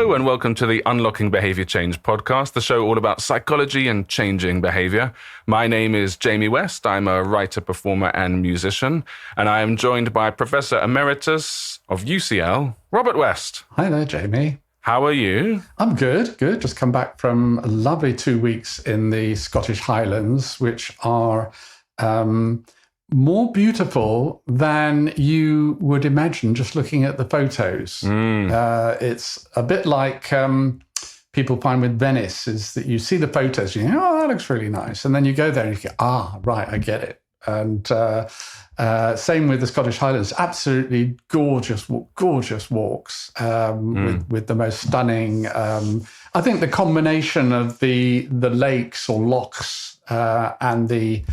Hello and welcome to the Unlocking Behaviour Change Podcast, the show all about psychology and changing behaviour. My name is Jamie West. I'm a writer, performer and musician, and I am joined by Professor Emeritus of UCL, Robert West. Hi there, Jamie. How are you? I'm good. Just come back from a lovely 2 weeks in the Scottish Highlands, which are more beautiful than you would imagine just looking at the photos. It's a bit like people find with Venice, is that you see the photos, you think, oh, that looks really nice. And then you go there and you go, right, I get it. And same with the Scottish Highlands, absolutely gorgeous walks with the most stunning. I think the combination of the lakes or lochs and the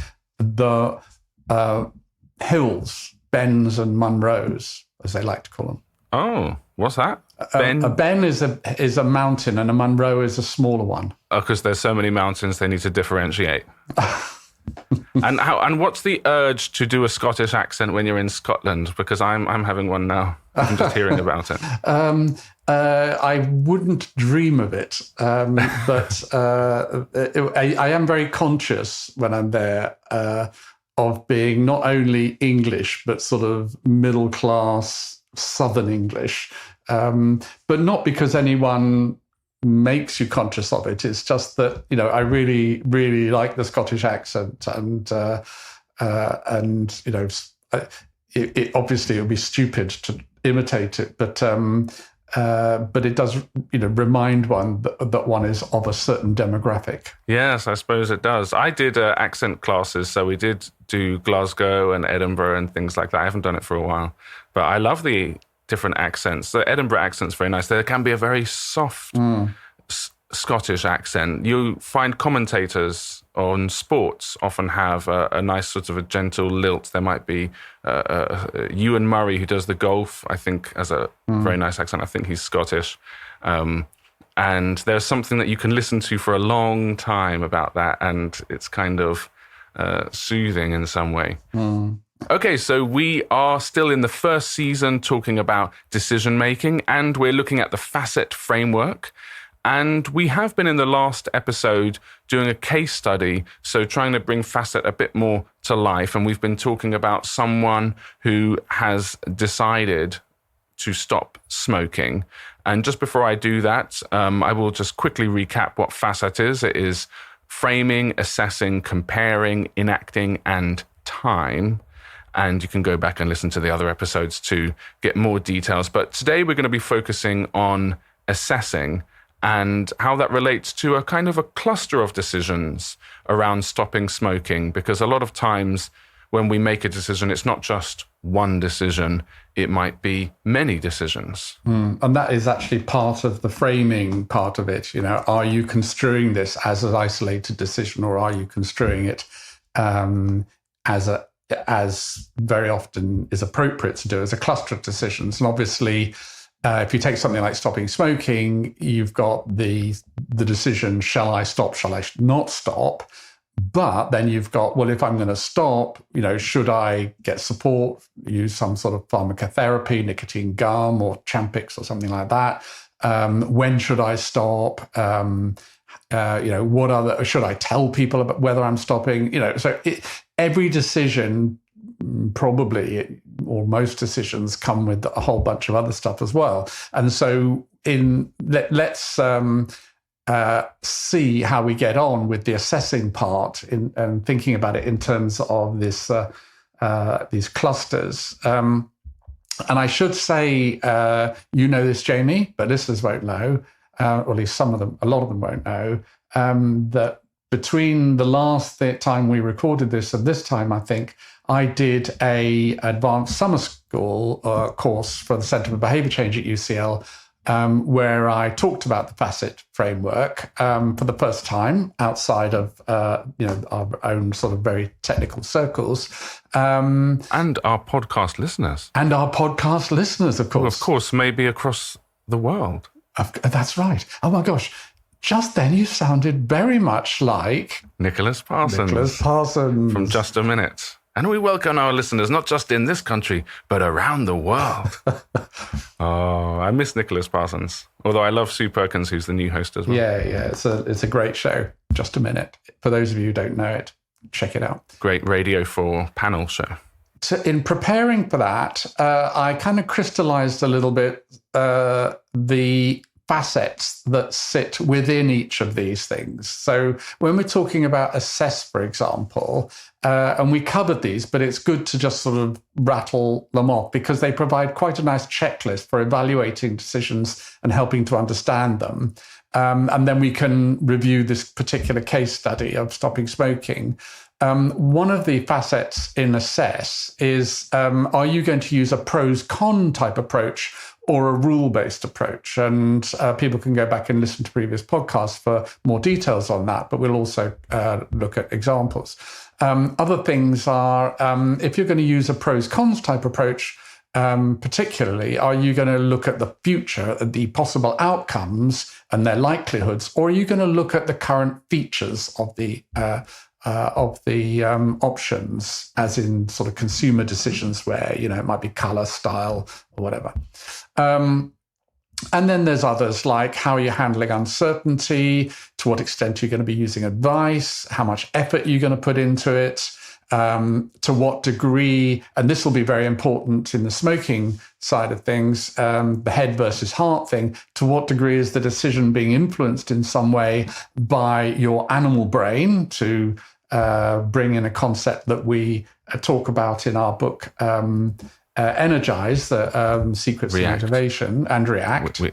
hills, Bens and Munros, as they like to call them. Oh, what's that? A Ben is a mountain and a Munro is a smaller one. Oh, because there's so many mountains, they need to differentiate. And what's the urge to do a Scottish accent when you're in Scotland? Because I'm having one now. I'm just hearing about it. I wouldn't dream of it, but I am very conscious when I'm there of being not only English but sort of middle class Southern English, but not because anyone makes you conscious of it. It's just that, I really, really like the Scottish accent, and it obviously it would be stupid to imitate it, but it does, remind one that one is of a certain demographic. Yes, I suppose it does. I did accent classes, so we did do Glasgow and Edinburgh and things like that. I haven't done it for a while, but I love the different accents. The Edinburgh accent's very nice. There can be a very soft Scottish accent. You find commentators on sports often have a nice sort of a gentle lilt. There might be Ewan Murray, who does the golf, I think, has a very nice accent. I think he's Scottish. And there's something that you can listen to for a long time about that, and it's kind of soothing in some way. Okay, so we are still in the first season talking about decision-making, and we're looking at the FACET framework. And we have been in the last episode doing a case study, so trying to bring FACET a bit more to life. And we've been talking about someone who has decided to stop smoking. And just before I do that, I will just quickly recap what FACET is. It is framing, assessing, comparing, enacting, and time. And you can go back and listen to the other episodes to get more details. But today we're going to be focusing on assessing and how that relates to a kind of a cluster of decisions around stopping smoking. Because a lot of times when we make a decision, it's not just one decision, it might be many decisions. And that is actually part of the framing part of it. Are you construing this as an isolated decision, or are you construing it as very often is appropriate to do as a cluster of decisions? And obviously, if you take something like stopping smoking, you've got the decision, shall I stop, shall I not stop? But then you've got, well, if I'm going to stop, should I get support, use some sort of pharmacotherapy, nicotine gum or Champix or something like that? When should I stop? What other, should I tell people about whether I'm stopping? So every decision probably, or most decisions, come with a whole bunch of other stuff as well. And so let's see how we get on with the assessing part and thinking about it in terms of this these clusters. And I should say, this, Jamie, but listeners won't know, or at least a lot of them won't know, that between the last time we recorded this and this time, I think, I did a advanced summer school course for the Centre for Behaviour Change at UCL, where I talked about the FACET framework for the first time outside of our own sort of very technical circles. And our podcast listeners. And our podcast listeners, of course. Well, of course, maybe across the world. That's right. Oh, my gosh. Just then you sounded very much like... Nicholas Parsons. From Just a Minute. And we welcome our listeners, not just in this country, but around the world. Oh, I miss Nicholas Parsons. Although I love Sue Perkins, who's the new host as well. Yeah. It's a great show. Just a minute. For those of you who don't know it, check it out. Great Radio 4 panel show. So in preparing for that, I kind of crystallized a little bit the facets that sit within each of these things. So when we're talking about assess, for example, and we covered these, but it's good to just sort of rattle them off because they provide quite a nice checklist for evaluating decisions and helping to understand them. And then we can review this particular case study of stopping smoking. One of the facets in assess is, are you going to use a pros-con type approach or a rule-based approach? And people can go back and listen to previous podcasts for more details on that, but we'll also look at examples. Other things are, if you're going to use a pros-cons type approach, particularly, are you going to look at the future, at the possible outcomes and their likelihoods, or are you going to look at the current features of the options, as in sort of consumer decisions where, it might be color, style, or whatever. And then there's others like how you're handling uncertainty, to what extent you're going to be using advice, how much effort you're going to put into it, to what degree, and this will be very important in the smoking side of things, the head versus heart thing, to what degree is the decision being influenced in some way by your animal brain, to bring in a concept that we talk about in our book, Energize, the Secrets of Motivation, and React.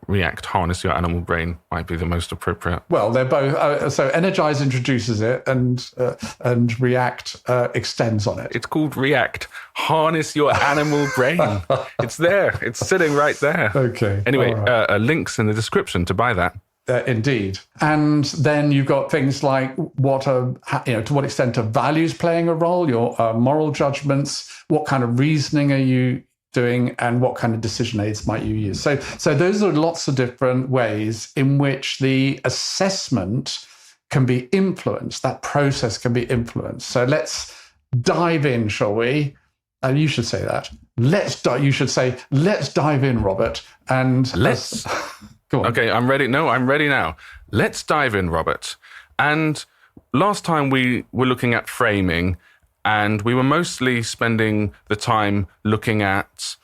React, harness your animal brain, might be the most appropriate. Well, they're both. So Energize introduces it, and React extends on it. It's called React, harness your animal brain. It's there. It's sitting right there. Okay. Anyway, links in the description to buy that. Indeed. And then you've got things like to what extent are values playing a role, your moral judgments, what kind of reasoning are you doing, and what kind of decision aids might you use. So those are lots of different ways in which the assessment can be influenced, that process can be influenced. So let's dive in, shall we? And you should say that. You should say, let's dive in, Robert. And let's... Go on. Okay, I'm ready. No, I'm ready now. Let's dive in, Robert. And last time we were looking at framing, and we were mostly spending the time looking at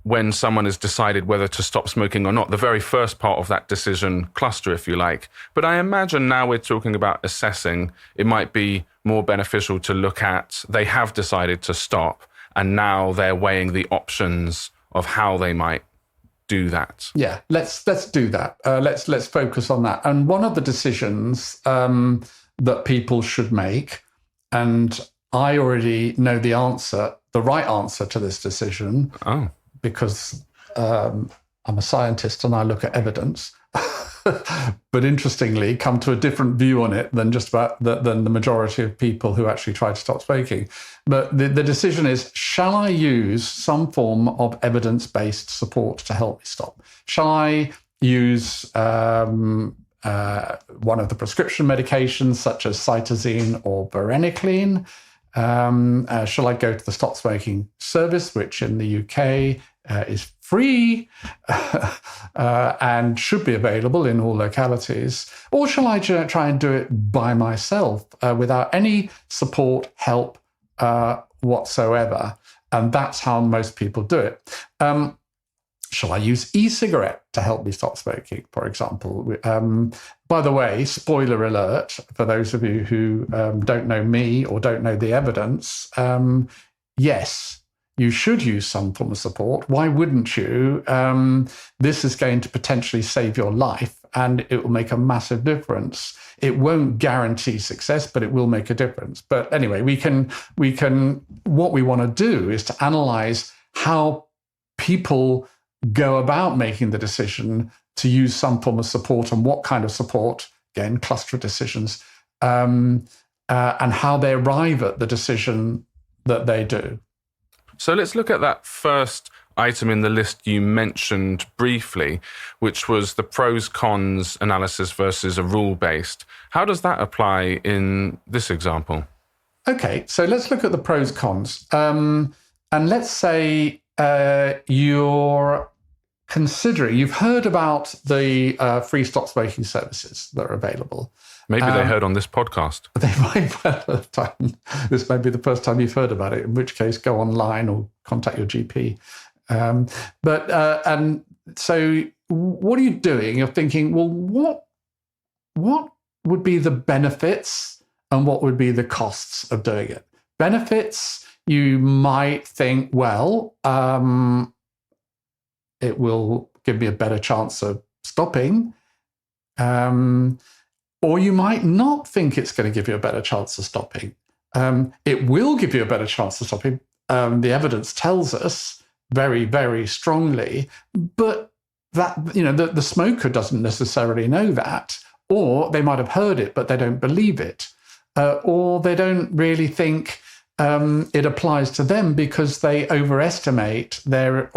when someone has decided whether to stop smoking or not, the very first part of that decision cluster, if you like. But I imagine now we're talking about assessing, it might be more beneficial to look at they have decided to stop, and now they're weighing the options of how they might do that. Yeah, let's do that. Let's focus on that. And one of the decisions that people should make, and I already know the right answer to this decision, because I'm a scientist and I look at evidence. But interestingly, come to a different view on it than than the majority of people who actually try to stop smoking. But the decision is, shall I use some form of evidence-based support to help me stop? Shall I use one of the prescription medications such as cytosine or varenicline? Shall I go to the Stop Smoking Service, which in the UK is free and should be available in all localities? Or shall I try and do it by myself without any support, help whatsoever? And that's how most people do it. Shall I use e-cigarette to help me stop smoking, for example? By the way, spoiler alert, for those of you who don't know me or don't know the evidence, yes, you should use some form of support. Why wouldn't you? This is going to potentially save your life, and it will make a massive difference. It won't guarantee success, but it will make a difference. But anyway, we can. What we want to do is to analyze how people go about making the decision to use some form of support, and what kind of support, again, cluster of decisions, and how they arrive at the decision that they do. So let's look at that first item in the list you mentioned briefly, which was the pros cons analysis versus a rule-based. How does that apply in this example? Okay, so let's look at the pros cons. And let's say you've heard about the free stop smoking services that are available. Maybe they heard on this podcast. They might well have done. This may be the first time you've heard about it, in which case go online or contact your GP. And so what are you doing? You're thinking, well, what would be the benefits and what would be the costs of doing it? Benefits, you might think, well, it will give me a better chance of stopping. Or you might not think it's going to give you a better chance of stopping. It will give you a better chance of stopping. The evidence tells us very, very strongly, but that, the smoker doesn't necessarily know that, or they might have heard it, but they don't believe it, or they don't really think it applies to them because they overestimate their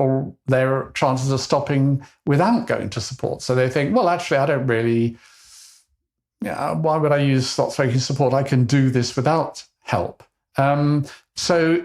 chances of stopping without going to support. So they think, well, actually, I don't really. Why would I use stop smoking support? I can do this without help. So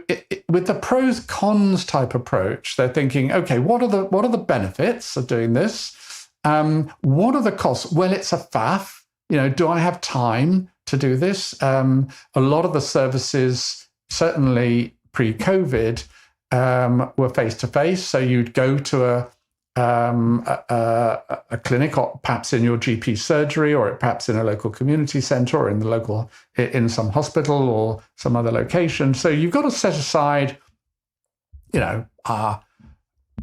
with the pros cons type approach, they're thinking, okay, what are the benefits of doing this? What are the costs? Well, it's a faff. Do I have time to do this? A lot of the services, certainly pre-COVID, were face-to-face. So you'd go to a clinic, or perhaps in your GP surgery, or perhaps in a local community centre, or in some hospital or some other location. So you've got to set aside, at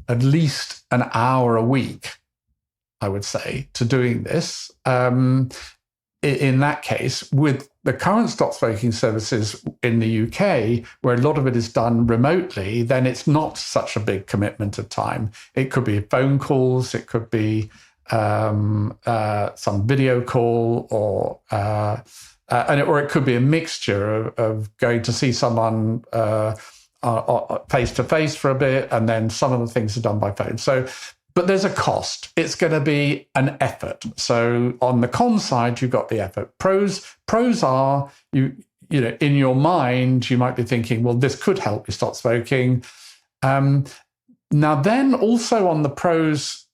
least an hour a week, I would say, to doing this. In that case, with the current stop smoking services in the UK, where a lot of it is done remotely, then it's not such a big commitment of time. It could be phone calls, it could be some video call, or it could be a mixture of going to see someone face to face for a bit, and then some of the things are done by phone. But there's a cost. It's going to be an effort. So on the con side, you've got the effort. Pros are, in your mind, you might be thinking, well, this could help you stop smoking. Now then, also on the pros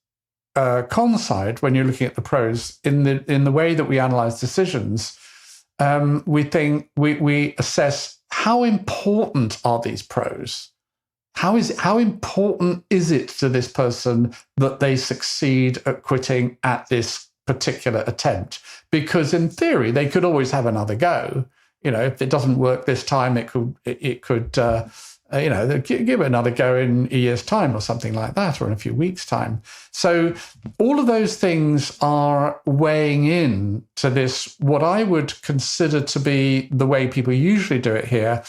con side, when you're looking at the pros, in the way that we analyze decisions, we assess how important are these pros. How important is it to this person that they succeed at quitting at this particular attempt? Because in theory, they could always have another go. If it doesn't work this time, it could give it another go in a year's time or something like that, or in a few weeks' time. So all of those things are weighing in to this, what I would consider to be the way people usually do it here,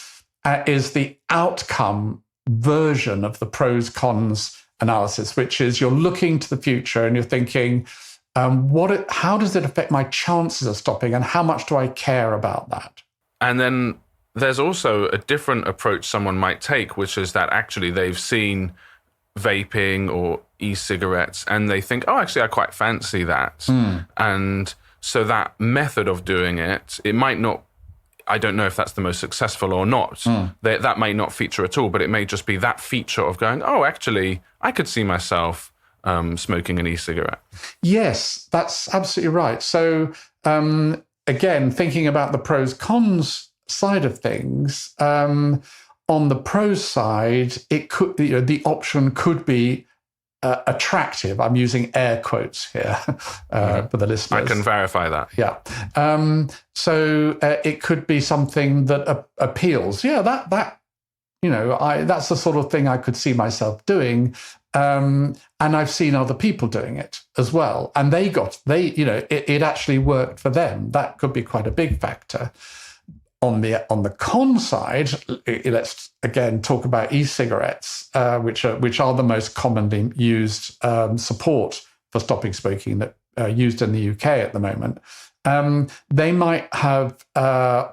is the outcome version of the pros cons analysis, which is you're looking to the future and you're thinking, how does it affect my chances of stopping, and how much do I care about that? And then there's also a different approach someone might take, which is that actually they've seen vaping or e-cigarettes and they think, oh, actually I quite fancy that. And so that method of doing it might not, I don't know if that's the most successful or not. That may not feature at all, but it may just be that feature of going, oh, actually, I could see myself smoking an e-cigarette. Yes, that's absolutely right. So again, thinking about the pros cons side of things, on the pros side, it could, the option could be attractive. I'm using air quotes here for the listeners. I can verify that. Yeah. So it could be something that appeals. Yeah, that's the sort of thing I could see myself doing. And I've seen other people doing it as well. And it actually worked for them. That could be quite a big factor. On the con side, let's again talk about e-cigarettes, which are the most commonly used support for stopping smoking that used in the UK at the moment. They might have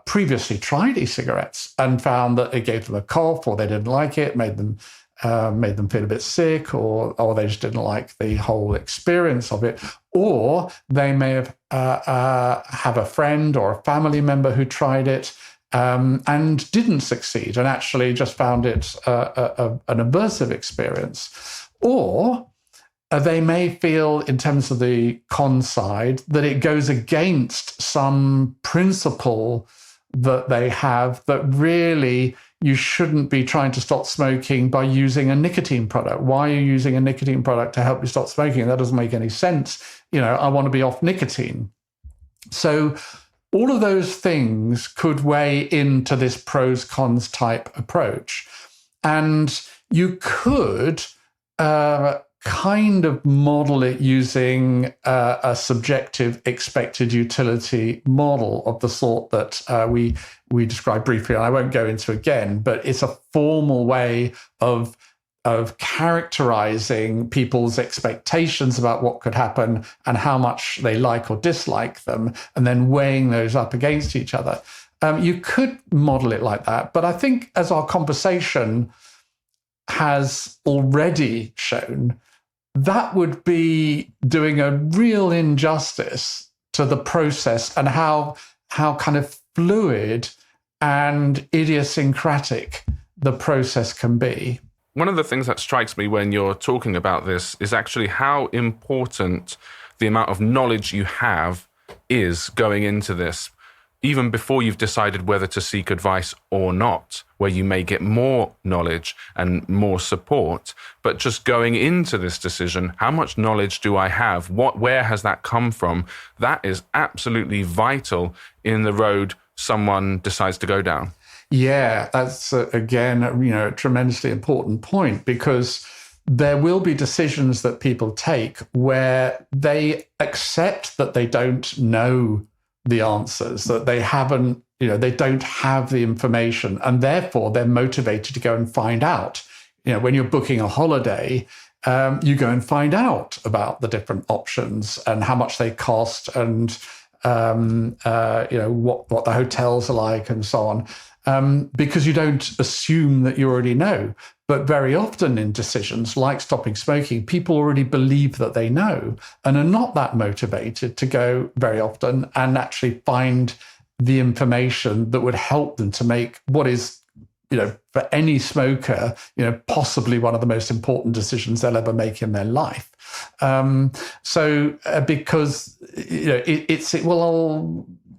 previously tried e-cigarettes and found that it gave them a cough, or they didn't like it, made them feel a bit sick, or they just didn't like the whole experience of it. Or they may have a friend or a family member who tried it, and didn't succeed and actually just found it an aversive experience. Or they may feel, in terms of the con side, that it goes against some principle that they have, that really you shouldn't be trying to stop smoking by using a nicotine product. Why are you using a nicotine product to help you stop smoking? That doesn't make any sense. I want to be off nicotine. So all of those things could weigh into this pros cons type approach. And you could kind of model it using a subjective expected utility model of the sort that we described briefly, and I won't go into again, but it's a formal way of characterizing people's expectations about what could happen and how much they like or dislike them, and then weighing those up against each other. You could model it like that, but I think, as our conversation has already shown, that would be doing a real injustice to the process and how kind of fluid and idiosyncratic the process can be. One of the things that strikes me when you're talking about this is actually how important the amount of knowledge you have is going into this, even before you've decided whether to seek advice or not, where you may get more knowledge and more support. But just going into this decision, how much knowledge do I have? Where has that come from? That is absolutely vital in the road someone decides to go down. Yeah, that's, again, a tremendously important point, because there will be decisions that people take where they accept that they don't know the answers, that they haven't, they don't have the information, and therefore they're motivated to go and find out. When you're booking a holiday, you go and find out about the different options and how much they cost, and what the hotels are like and so on, because you don't assume that you already know. But very often in decisions like stopping smoking, people already believe that they know and are not that motivated to go very often and actually find the information that would help them to make what is, for any smoker, possibly one of the most important decisions they'll ever make in their life. Because,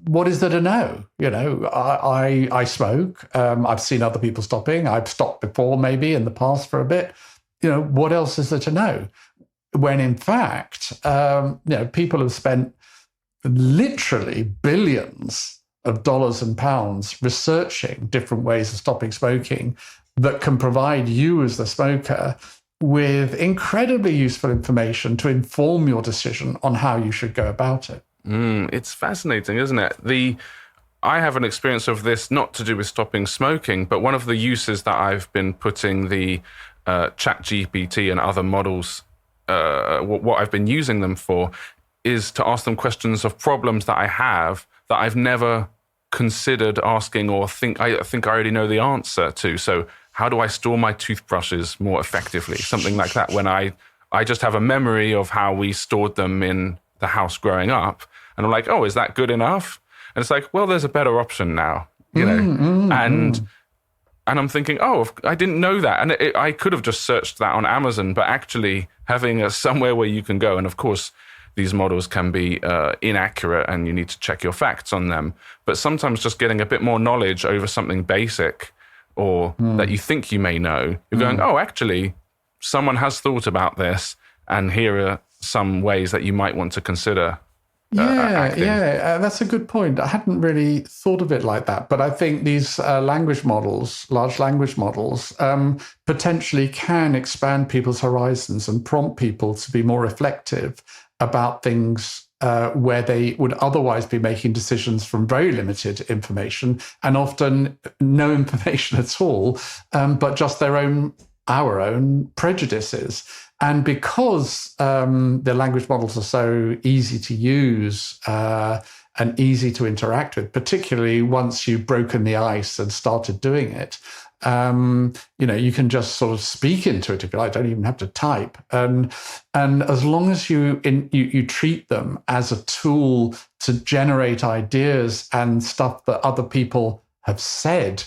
what is there to know? I smoke. I've seen other people stopping. I've stopped before, maybe in the past for a bit. What else is there to know? When in fact, people have spent literally billions of dollars and pounds researching different ways of stopping smoking that can provide you as the smoker with incredibly useful information to inform your decision on how you should go about it. It's fascinating, isn't it? I have an experience of this, not to do with stopping smoking, but one of the uses that I've been putting the ChatGPT and other models, what I've been using them for, is to ask them questions of problems that I have that I've never considered asking or I think I already know the answer to. So how do I store my toothbrushes more effectively? Something like that, when I just have a memory of how we stored them in the house growing up. And I'm like, oh, is that good enough? And it's like, well, there's a better option now, and I'm thinking, oh, I didn't know that. And I could have just searched that on Amazon, but actually having somewhere where you can go. And of course, these models can be inaccurate and you need to check your facts on them. But sometimes just getting a bit more knowledge over something basic or that you think you may know, you're going, oh, actually, someone has thought about this, and here are some ways that you might want to consider. That's a good point. I hadn't really thought of it like that, but I think these language models, large language models, potentially can expand people's horizons and prompt people to be more reflective about things where they would otherwise be making decisions from very limited information, and often no information at all, but just our own prejudices. And because the language models are so easy to use and easy to interact with, particularly once you've broken the ice and started doing it, you can just sort of speak into it if you like. Don't even have to type. And as long as you treat them as a tool to generate ideas and stuff that other people have said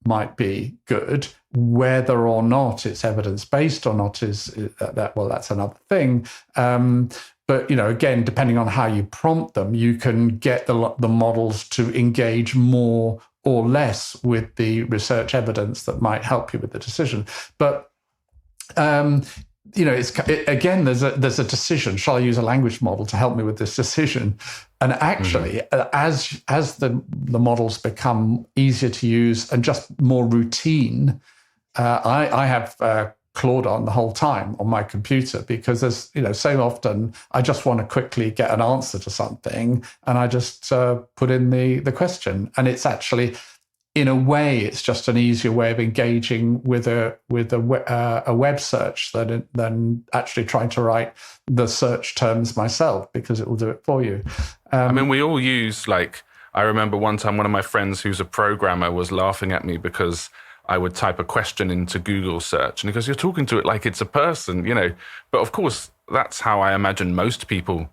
might be good. Whether or not it's evidence-based or not that's another thing. But, again, depending on how you prompt them, you can get the models to engage more or less with the research evidence that might help you with the decision. But, again, there's a decision. Shall I use a language model to help me with this decision? And actually, as the models become easier to use and just more routine, I have Claude on the whole time on my computer, because there's, so often I just want to quickly get an answer to something, and I just put in the question, and it's actually, in a way, it's just an easier way of engaging with a web search than actually trying to write the search terms myself, because it will do it for you. We all use, I remember one time one of my friends who's a programmer was laughing at me because I would type a question into Google search, and he goes, "You're talking to it like it's a person, But of course, that's how I imagine most people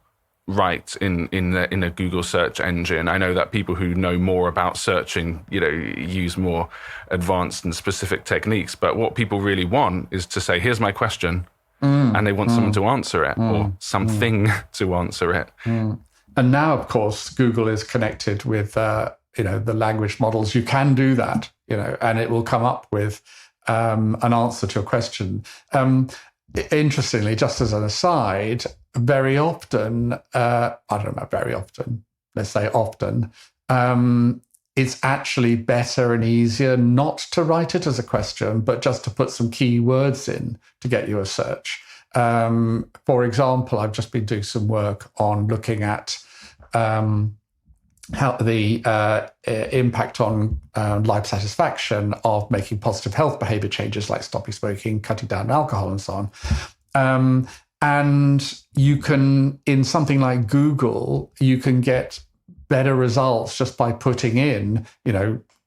write in a Google search engine. I know that people who know more about searching, use more advanced and specific techniques. But what people really want is to say, "Here's my question," and they want someone to answer it or something to answer it. And now, of course, Google is connected with the language models. You can do that, and it will come up with an answer to a question. Interestingly, just as an aside, very often, I don't know about very often, let's say often, it's actually better and easier not to write it as a question, but just to put some keywords in to get you a search. For example, I've just been doing some work on looking at how the impact on life satisfaction of making positive health behavior changes like stopping smoking, cutting down alcohol, and so on. And you can, in something like Google, you can get better results just by putting in,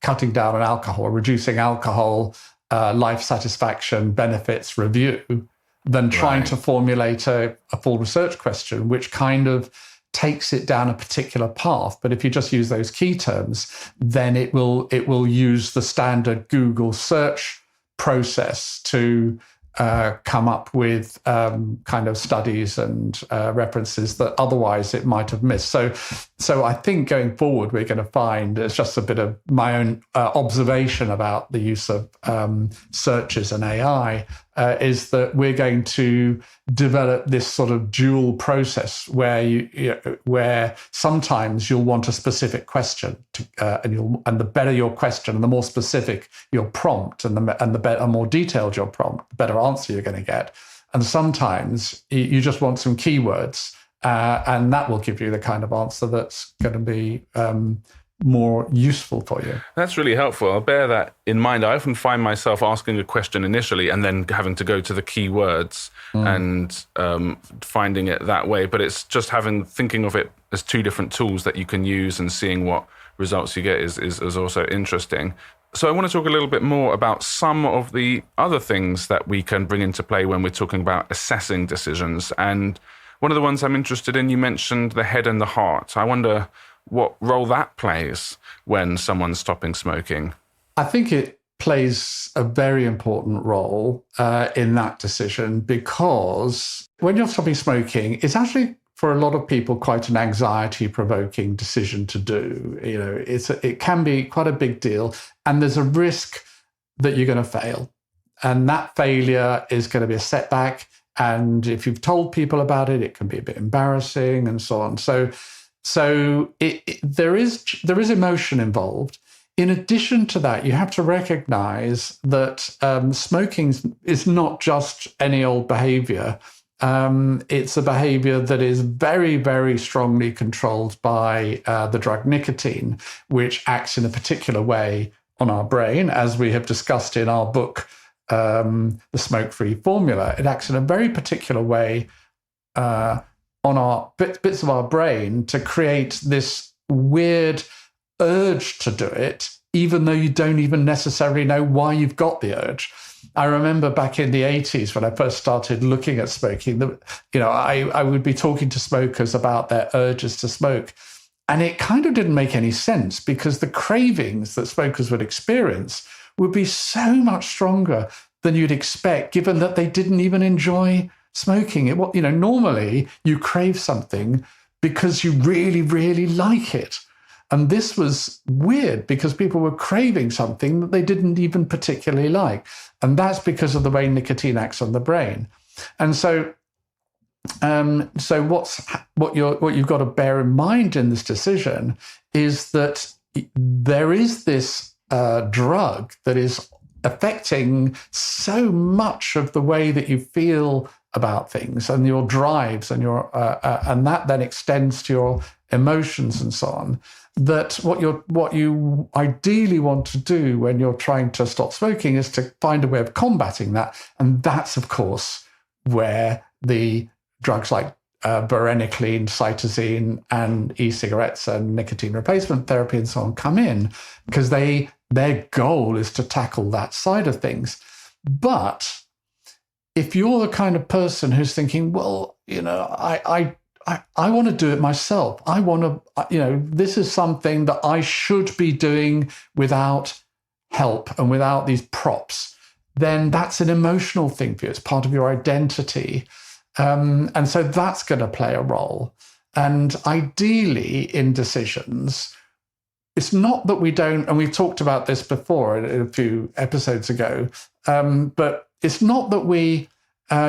cutting down on alcohol, reducing alcohol, life satisfaction, benefits review, than trying to formulate a full research question, which kind of takes it down a particular path. But if you just use those key terms, then it will use the standard Google search process to come up with kind of studies and references that otherwise it might have missed. So I think going forward, we're going to find, it's just a bit of my own observation about the use of searches and AI, is that we're going to develop this sort of dual process where where sometimes you'll want a specific question, and the better your question and the more specific your prompt and the better, more detailed your prompt, the better answer you're going to get. And sometimes you just want some keywords, and that will give you the kind of answer that's going to be more useful for you. That's really helpful. I'll bear that in mind. I often find myself asking a question initially and then having to go to the keywords and finding it that way. But it's just thinking of it as two different tools that you can use, and seeing what results you get is also interesting. So I want to talk a little bit more about some of the other things that we can bring into play when we're talking about assessing decisions. And one of the ones I'm interested in, you mentioned the head and the heart. I wonder what role that plays when someone's stopping smoking. I think it plays a very important role in that decision, because when you're stopping smoking, it's actually, for a lot of people, quite an anxiety-provoking decision to do. It can be quite a big deal, and there's a risk that you're going to fail, and that failure is going to be a setback. And if you've told people about it, it can be a bit embarrassing, and so on. So there is emotion involved. In addition to that, you have to recognize that smoking is not just any old behavior. It's a behavior that is very, very strongly controlled by the drug nicotine, which acts in a particular way on our brain, as we have discussed in our book, The Smoke-Free Formula. It acts in a very particular way on our bits of our brain to create this weird urge to do it, even though you don't even necessarily know why you've got the urge. I remember back in the 80s when I first started looking at smoking, I would be talking to smokers about their urges to smoke. And it kind of didn't make any sense because the cravings that smokers would experience would be so much stronger than you'd expect, given that they didn't even enjoy smoking. Normally you crave something because you really, really like it. And this was weird because people were craving something that they didn't even particularly like. And that's because of the way nicotine acts on the brain. And so what you've got to bear in mind in this decision is that there is this drug that is affecting so much of the way that you feel about things and your drives and and that then extends to your emotions and so on, that what you ideally want to do when you're trying to stop smoking is to find a way of combating that. And that's, of course, where the drugs like varenicline, cytosine, and e-cigarettes and nicotine replacement therapy and so on come in, because their goal is to tackle that side of things. But if you're the kind of person who's thinking, well, I want to do it myself. I want to, this is something that I should be doing without help and without these props, then that's an emotional thing for you. It's part of your identity. And so that's going to play a role. And ideally in decisions, it's not that we don't, and we've talked about this before a few episodes ago, but it's not that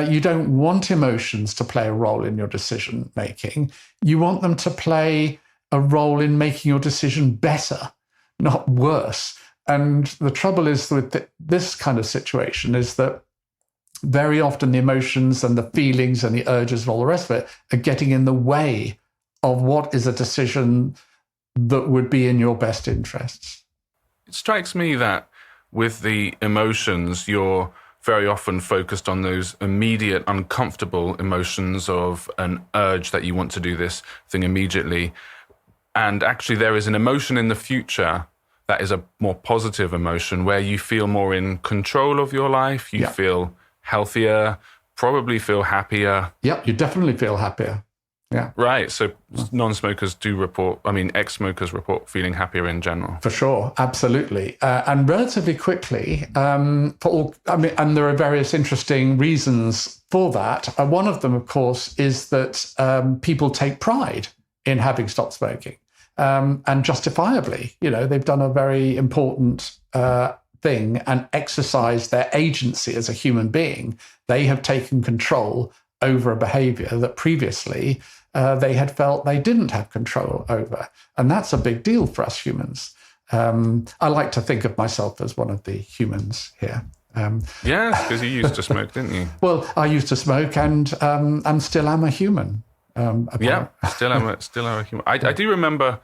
you don't want emotions to play a role in your decision making. You want them to play a role in making your decision better, not worse. And the trouble is with this kind of situation is that very often the emotions and the feelings and the urges and all the rest of it are getting in the way of what is a decision that would be in your best interests. It strikes me that with the emotions, you're very often focused on those immediate, uncomfortable emotions of an urge that you want to do this thing immediately. And actually there is an emotion in the future that is a more positive emotion where you feel more in control of your life. You feel healthier, probably feel happier. Yep, you definitely feel happier. Yeah. Right. So non-smokers do report, ex-smokers report feeling happier in general. For sure. Absolutely. And relatively quickly, and there are various interesting reasons for that. One of them, of course, is that people take pride in having stopped smoking. And justifiably, they've done a very important thing and exercised their agency as a human being. They have taken control over a behavior that previously they had felt they didn't have control over. And that's a big deal for us humans. I like to think of myself as one of the humans here. Yes, because you used to smoke, didn't you? Well, I used to smoke and still am a human. Still am a human. I do remember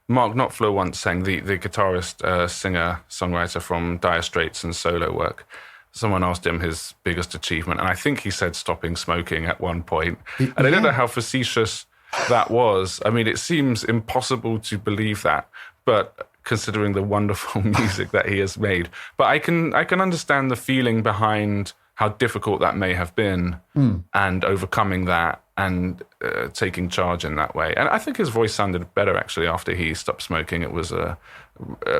Mark Knopfler once saying, the guitarist, singer, songwriter from Dire Straits and solo work. Someone asked him his biggest achievement, and I think he said stopping smoking at one point. And I don't know how facetious that was. I mean, it seems impossible to believe that, but considering the wonderful music that he has made. But I can understand the feeling behind how difficult that may have been and overcoming that and taking charge in that way. And I think his voice sounded better, actually, after he stopped smoking. It was a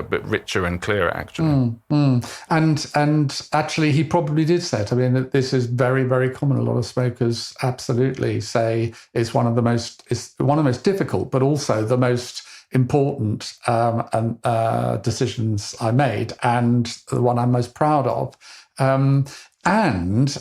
bit richer and clearer, actually. And actually, he probably did say it. I mean, this is very, very common. A lot of smokers absolutely say it's one of the most difficult, but also the most important decisions I made, and the one I'm most proud of. And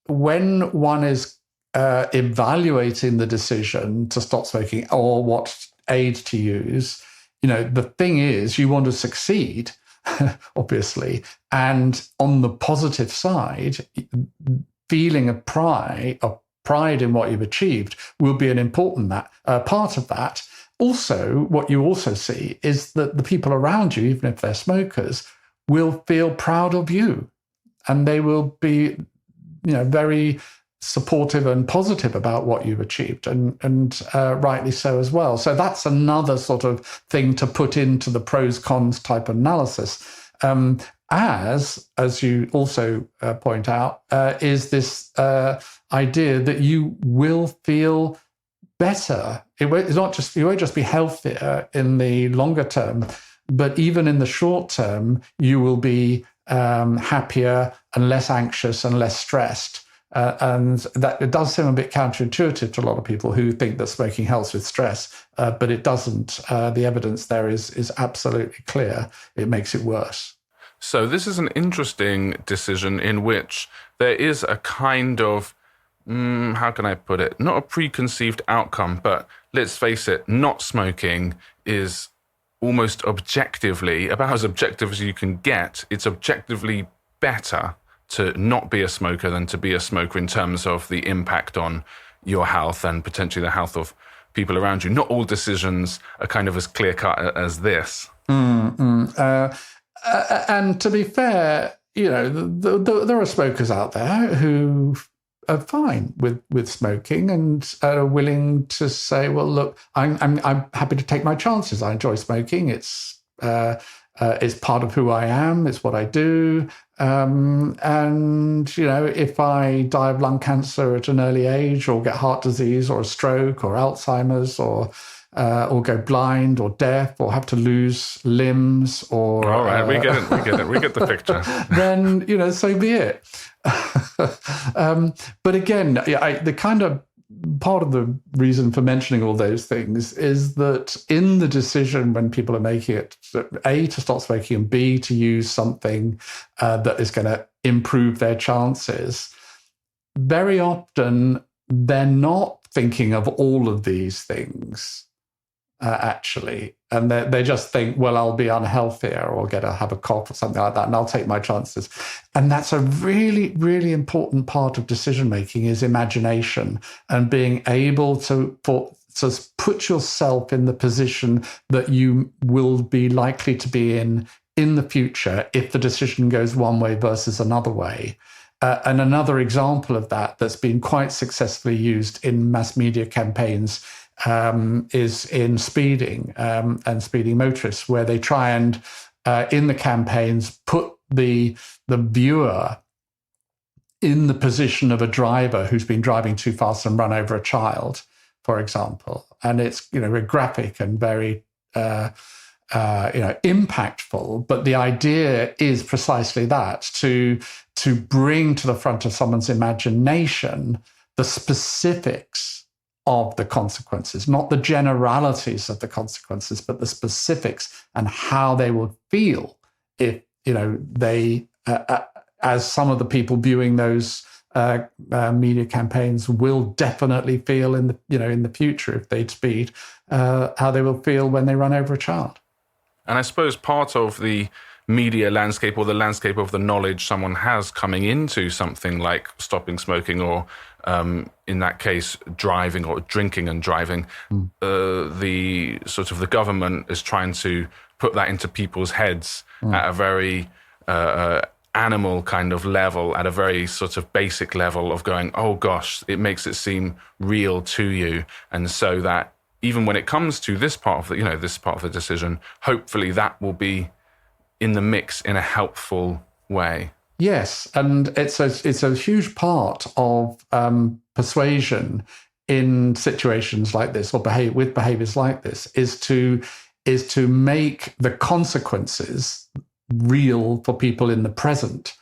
when one is evaluating the decision to stop smoking or what aid to use, the thing is, you want to succeed, obviously. And on the positive side, feeling of pride in what you've achieved will be an important part of that. Also, what you also see is that the people around you, even if they're smokers, will feel proud of you. And they will be, very supportive and positive about what you've achieved, and rightly so as well. So that's another sort of thing to put into the pros cons type analysis. As you also point out, is this idea that you will feel better it won't just be healthier in the longer term, but even in the short term, you will be happier and less anxious and less stressed. And that it does seem a bit counterintuitive to a lot of people who think that smoking helps with stress, but it doesn't. The evidence there is absolutely clear. It makes it worse. So this is an interesting decision in which there is a kind of, how can I put it? Not a preconceived outcome, but let's face it, not smoking is almost objectively, about as objective as you can get. It's objectively better to not be a smoker than to be a smoker in terms of the impact on your health and potentially the health of people around you. Not all decisions are kind of as clear-cut as this. And to be fair, there are smokers out there who are fine with smoking and are willing to say, well, look, I'm happy to take my chances. I enjoy smoking. It's part of who I am. It's what I do. And if I die of lung cancer at an early age, or get heart disease, or a stroke, or Alzheimer's, or go blind or deaf, or have to lose limbs, or all right, we get the picture. Then so be it. But again, the kind of part of the reason for mentioning all those things is that in the decision when people are making it, A, to stop smoking, and B, to use something that is going to improve their chances, very often they're not thinking of all of these things. Actually, and they just think, well, I'll be unhealthier or have a cough or something like that, and I'll take my chances. And that's a really, really important part of decision making, is imagination and being able to put yourself in the position that you will be likely to be in the future if the decision goes one way versus another way. And another example of that that's been quite successfully used in mass media campaigns is in speeding and speeding motorists, where they try and, in the campaigns, put the viewer in the position of a driver who's been driving too fast and run over a child, for example. And it's very graphic and very impactful. But the idea is precisely that, to bring to the front of someone's imagination the specifics of the consequences, not the generalities of the consequences, but the specifics and how they will feel if, they, as some of the people viewing those media campaigns will definitely feel in the future if they speed, how they will feel when they run over a child. And I suppose part of the media landscape, or the landscape of the knowledge someone has coming into something like stopping smoking, or in that case, driving or drinking and driving, the sort of the government is trying to put that into people's heads at a very animal kind of level, at a very sort of basic level of going, oh gosh, it makes it seem real to you. And so that even when it comes to this part of the decision, hopefully that will be in the mix in a helpful way. Yes, and it's a huge part of persuasion in situations like this, or with behaviors like this, is to make the consequences real for people in the present,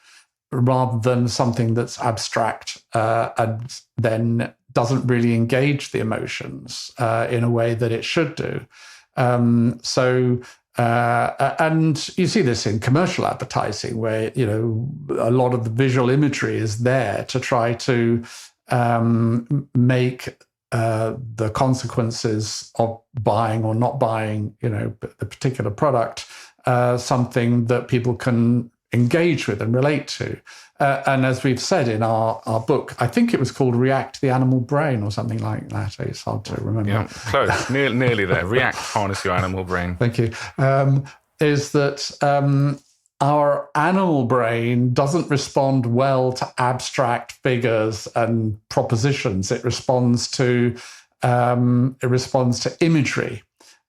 rather than something that's abstract and then doesn't really engage the emotions in a way that it should do. And you see this in commercial advertising, where a lot of the visual imagery is there to try to make the consequences of buying or not buying, the particular product, something that people can engage with and relate to. And as we've said in our book, I think it was called React the Animal Brain or something like that. It's hard to remember. Yeah, close, nearly there. React, harness your animal brain. Thank you. Is that our animal brain doesn't respond well to abstract figures and propositions. It responds to imagery.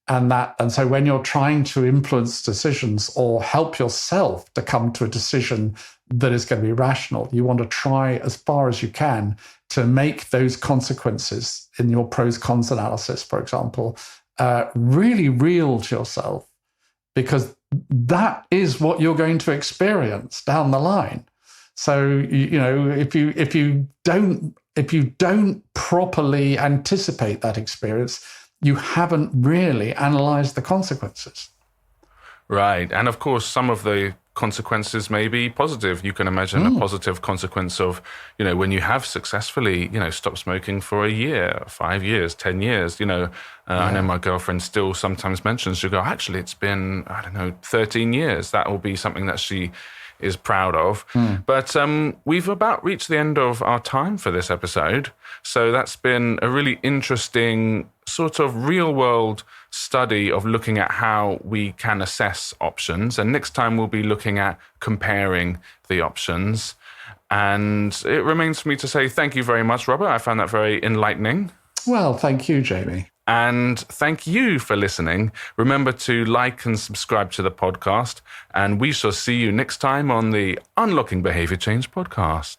And so when you're trying to influence decisions or help yourself to come to a decision that is going to be rational, you want to try as far as you can to make those consequences in your pros cons analysis, for example, really real to yourself, because that is what you're going to experience down the line. So, you know, if you don't properly anticipate that experience, you haven't really analyzed the consequences. Right. And of course, some of the consequences may be positive. You can imagine a positive consequence of, you know, when you have successfully, you know, stopped smoking for a year, 5 years, 10 years, you know. I know my girlfriend still sometimes mentions, she'll go, actually, it's been, 13 years. That will be something that she is proud of. But we've about reached the end of our time for this episode. So that's been a really interesting sort of real world study of looking at how we can assess options. And next time we'll be looking at comparing the options. And it remains for me to say thank you very much, Robert. I found that very enlightening. Well, thank you, Jamie. And thank you for listening. Remember to like and subscribe to the podcast. And we shall see you next time on the Unlocking Behaviour Change podcast.